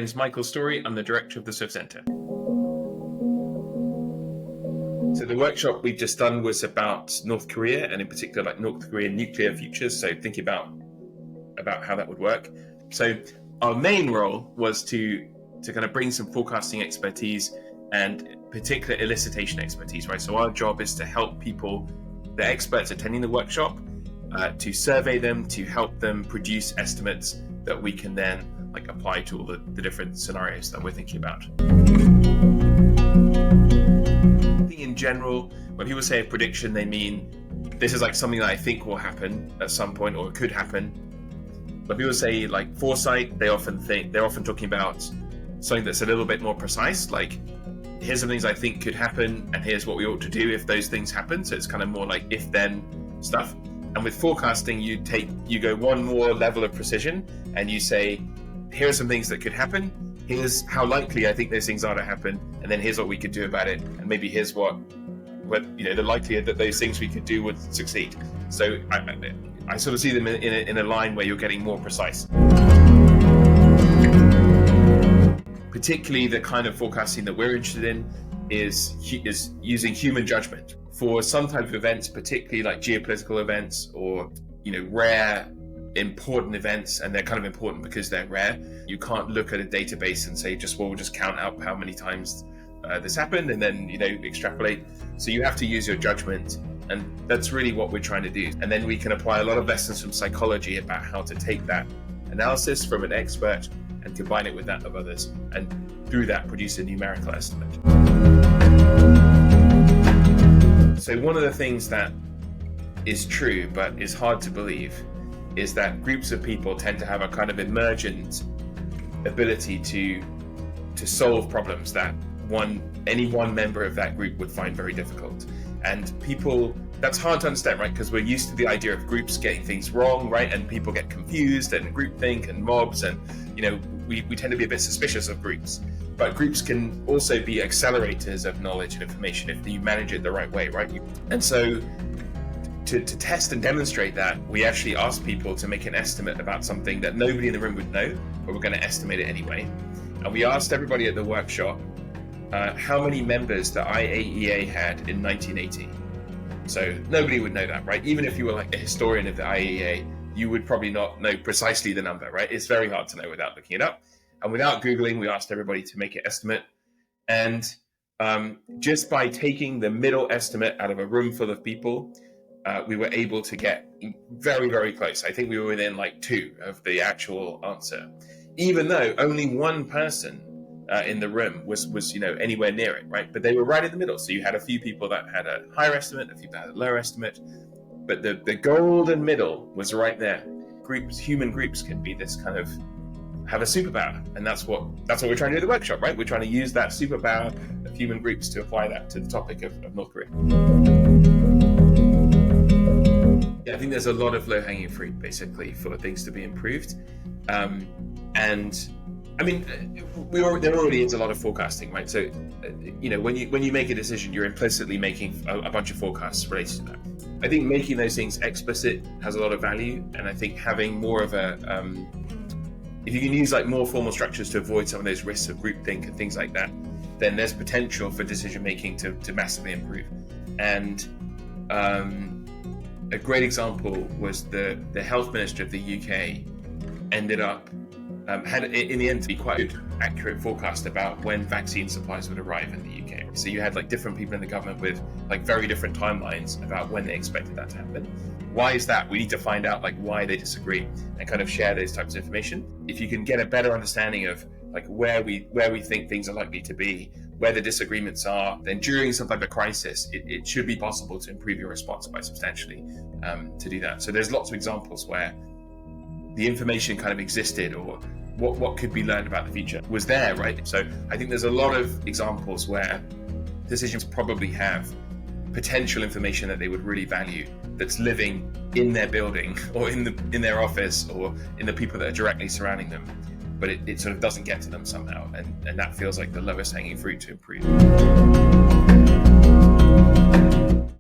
name is Michael Story. I'm the director of the Swift Centre. So the workshop we've just done was about North Korea, and in particular like North Korean nuclear futures. So thinking about how that would work. So our main role was to kind of bring some forecasting expertise and particular elicitation expertise, right? So our job is to help people, the experts attending the workshop, to survey them, to help them produce estimates that we can then like apply to all the different scenarios that we're thinking about. I think in general, when people say a prediction, they mean this is like something that I think will happen at some point or it could happen. When people say like foresight, they're often talking about something that's a little bit more precise, like here's some things I think could happen and here's what we ought to do if those things happen. So it's kind of more like if then stuff. And with forecasting, you go one more level of precision and you say, here are some things that could happen. Here's how likely I think those things are to happen. And then here's what we could do about it. And maybe here's what the likelihood that those things we could do would succeed. So I sort of see them in a line where you're getting more precise. Particularly the kind of forecasting that we're interested in is using human judgment. For some type of events, particularly like geopolitical events or rare important events, and they're kind of important because they're rare, you can't look at a database and say we'll just count out how many times this happened and then extrapolate. So you have to use your judgment, and that's really what we're trying to do. And then we can apply a lot of lessons from psychology about how to take that analysis from an expert and combine it with that of others, and through that produce a numerical estimate. So one of the things that is true but is hard to believe is that groups of people tend to have a kind of emergent ability to solve problems that any one member of that group would find very difficult. And people, that's hard to understand, right? Because we're used to the idea of groups getting things wrong, right? And people get confused and groupthink and mobs, and we tend to be a bit suspicious of groups. But groups can also be accelerators of knowledge and information if you manage it the right way, right? And so to test and demonstrate that, we actually asked people to make an estimate about something that nobody in the room would know, but we're going to estimate it anyway. And we asked everybody at the workshop how many members the IAEA had in 1980. So nobody would know that, right? Even if you were like a historian of the IAEA, you would probably not know precisely the number, right? It's very hard to know without looking it up. And without Googling, we asked everybody to make an estimate. And just by taking the middle estimate out of a room full of people, we were able to get very, very close. I think we were within like 2 of the actual answer, even though only one person in the room was anywhere near it, right? But they were right in the middle. So you had a few people that had a higher estimate, a few that had a lower estimate, but the golden middle was right there. Human groups can be this kind of have a superpower, and that's what we're trying to do at the workshop, right? We're trying to use that superpower of human groups to apply that to the topic of North Korea. Yeah, I think there's a lot of low-hanging fruit, basically, for things to be improved. And I mean, there already is a lot of forecasting, right? So, when you make a decision, you're implicitly making a bunch of forecasts related to that. I think making those things explicit has a lot of value, and I think having more of a if you can use like more formal structures to avoid some of those risks of groupthink and things like that, then there's potential for decision making to massively improve. And a great example was the health minister of the UK ended up had in the end to be quite a good, accurate forecast about when vaccine supplies would arrive in the UK. So you had like different people in the government with like very different timelines about when they expected that to happen. Why is that? We need to find out like why they disagree and kind of share those types of information. If you can get a better understanding of like where we think things are likely to be, where the disagreements are, then during some type of crisis, it should be possible to improve your response quite substantially to do that. So there's lots of examples where the information kind of existed, or what could be learned about the future was there, right? So I think there's a lot of examples where decisions probably have potential information that they would really value that's living in their building or in their office or in the people that are directly surrounding them, but it sort of doesn't get to them somehow, and that feels like the lowest hanging fruit to improve.